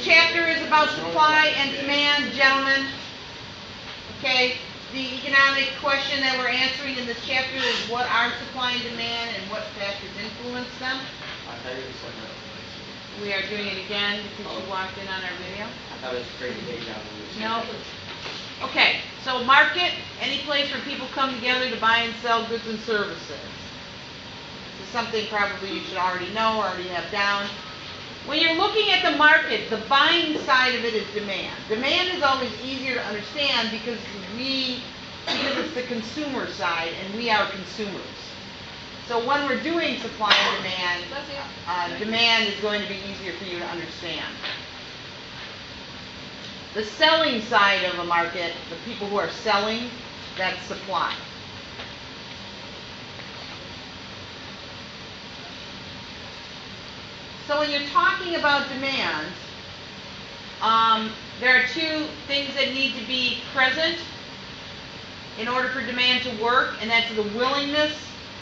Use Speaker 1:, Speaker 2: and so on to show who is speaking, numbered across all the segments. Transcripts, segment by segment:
Speaker 1: chapter is about supply and demand, gentlemen. Okay, the economic question that we're answering in this chapter is what are supply and demand and what factors influence them. We are doing it again because you walked in on our video.
Speaker 2: I thought it was crazy day down.
Speaker 1: No. Okay, so market, any place where people come together to buy and sell goods and services. This is something probably you should already know or already have down. When you're looking at the market, the buying side of it is demand. Demand is always easier to understand because it's the consumer side and we are consumers. So when we're doing supply and demand, demand is going to be easier for you to understand. The selling side of a market, the people who are selling, that's supply. So when you're talking about demand, there are two things that need to be present in order for demand to work, and that's the willingness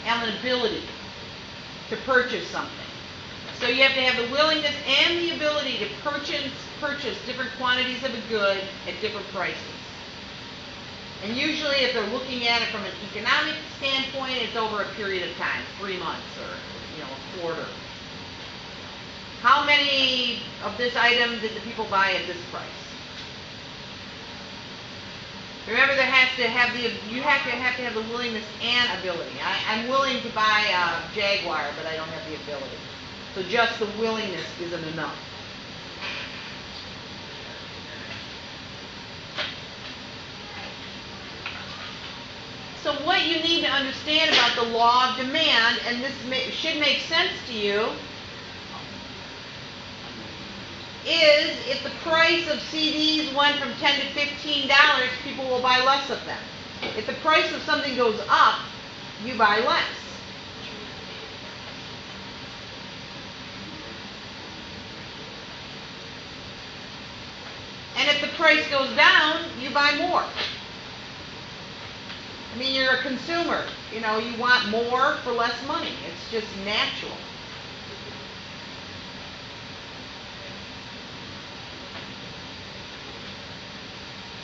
Speaker 1: and the ability to purchase something. So you have to have the willingness and the ability to purchase different quantities of a good at different prices. And usually if they're looking at it from an economic standpoint, it's over a period of time, 3 months or a quarter. How many of this item did the people buy at this price? Remember, you have to have the willingness and ability. I'm willing to buy a Jaguar, but I don't have the ability. So just the willingness isn't enough. So what you need to understand about the law of demand, and this should make sense to you, is if the price of CDs went from $10 to $15, people will buy less of them. If the price of something goes up, you buy less. And if the price goes down, you buy more. I mean, you're a consumer. You want more for less money. It's just natural.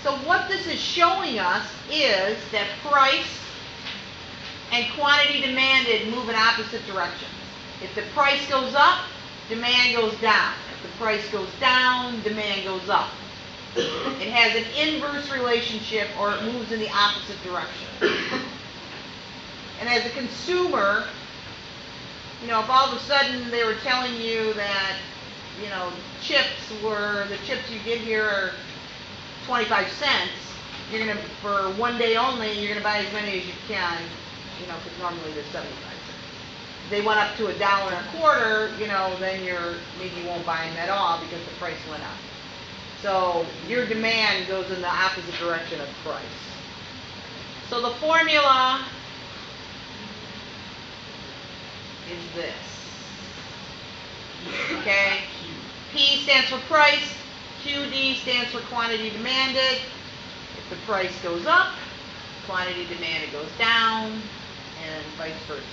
Speaker 1: So what this is showing us is that price and quantity demanded move in opposite directions. If the price goes up, demand goes down. If the price goes down, demand goes up. It has an inverse relationship, or it moves in the opposite direction. And as a consumer, if all of a sudden they were telling you that, the chips you get here are 25 cents, you're going to, for one day only, you're going to buy as many as you can, because normally they're 75 cents. If they went up to $1.25, then maybe you won't buy them at all because the price went up. So your demand goes in the opposite direction of price. So the formula is this. Okay? P stands for price. QD stands for quantity demanded. If the price goes up, quantity demanded goes down, and vice versa.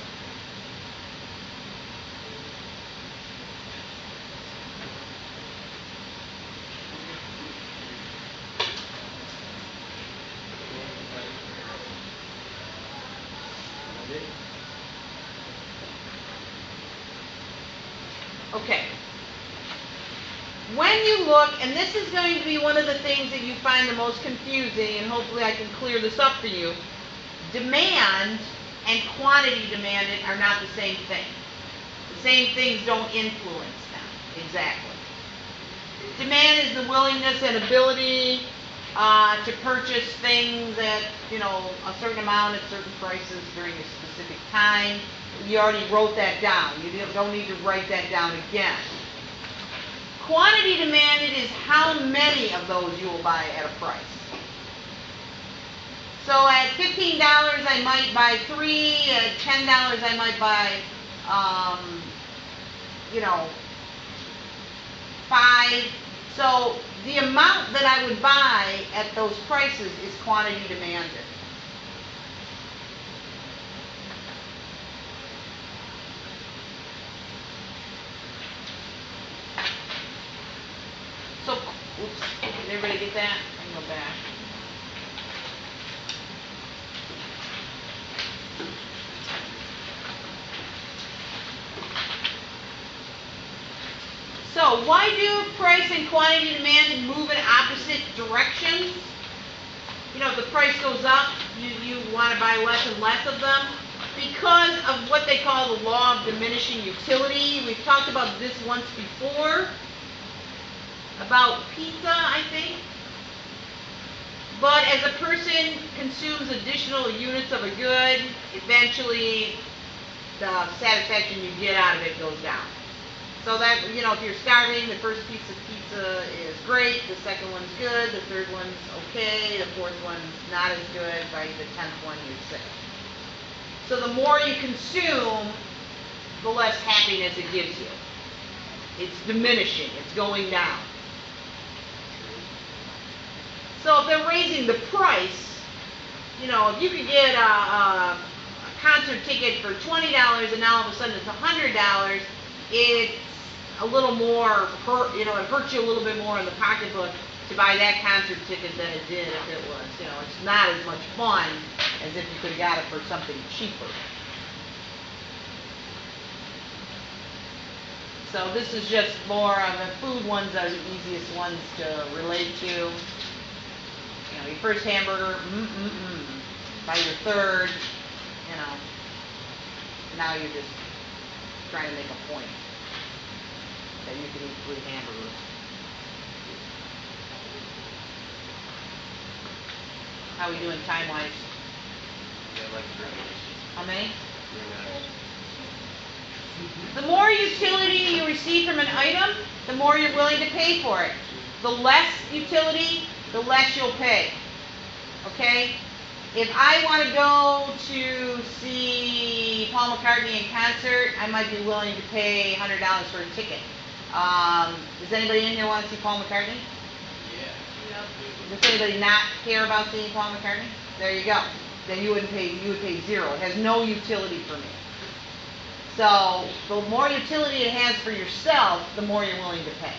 Speaker 1: Okay. When you look, and this is going to be one of the things that you find the most confusing, and hopefully I can clear this up for you, demand and quantity demanded are not the same thing. The same things don't influence them exactly. Demand is the willingness and ability to purchase things at a certain amount at certain prices during a specific time. You already wrote that down. You don't need to write that down again. Quantity demanded is how many of those you will buy at a price. So at $15 I might buy 3, at $10 I might buy 5. So the amount that I would buy at those prices is quantity demanded. Oops, did everybody get that? I can go back. So, why do price and quantity demand move in opposite directions? You know, if the price goes up, you want to buy less and less of them. Because of what they call the law of diminishing utility. We've talked about this once before. About pizza, I think. But as a person consumes additional units of a good, eventually the satisfaction you get out of it goes down. So that, you know, if you're starving, the first piece of pizza is great, the second one's good, the third one's okay, the fourth one's not as good, by the 10th one you're sick. So the more you consume, the less happiness it gives you. It's diminishing, it's going down. So if they're raising the price, you know, if you could get a concert ticket for $20 and now all of a sudden it's $100, it's a little more, it hurts you a little bit more in the pocketbook to buy that concert ticket than it did if it was, it's not as much fun as if you could have got it for something cheaper. So this is just more of the food ones are the easiest ones to relate to. Your first hamburger, by your third, now you're just trying to make a point that you can eat 3 hamburgers. How are we doing time-wise?
Speaker 2: Yeah, like 3 minutes.
Speaker 1: How many?
Speaker 2: 3 minutes.
Speaker 1: The more utility you receive from an item, the more you're willing to pay for it. The less utility, the less you'll pay. Okay? If I want to go to see Paul McCartney in concert, I might be willing to pay $100 for a ticket. Does anybody in here want to see Paul McCartney?
Speaker 2: Yeah.
Speaker 1: Does anybody not care about seeing Paul McCartney? There you go. Then you would pay 0. It has no utility for me. So the more utility it has for yourself, the more you're willing to pay.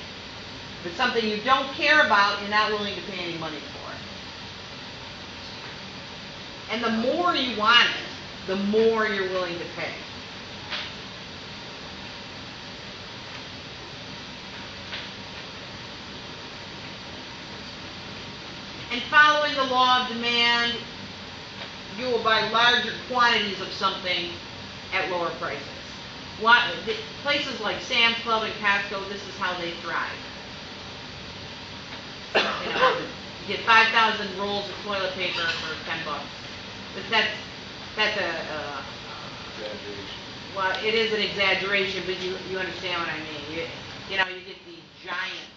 Speaker 1: If it's something you don't care about, you're not willing to pay any money for it. And the more you want it, the more you're willing to pay. And following the law of demand, you will buy larger quantities of something at lower prices. Places like Sam's Club and Costco, this is how they thrive. You get 5,000 rolls of toilet paper for $10. That's a well, it is an exaggeration, but you understand what I mean. You get the giant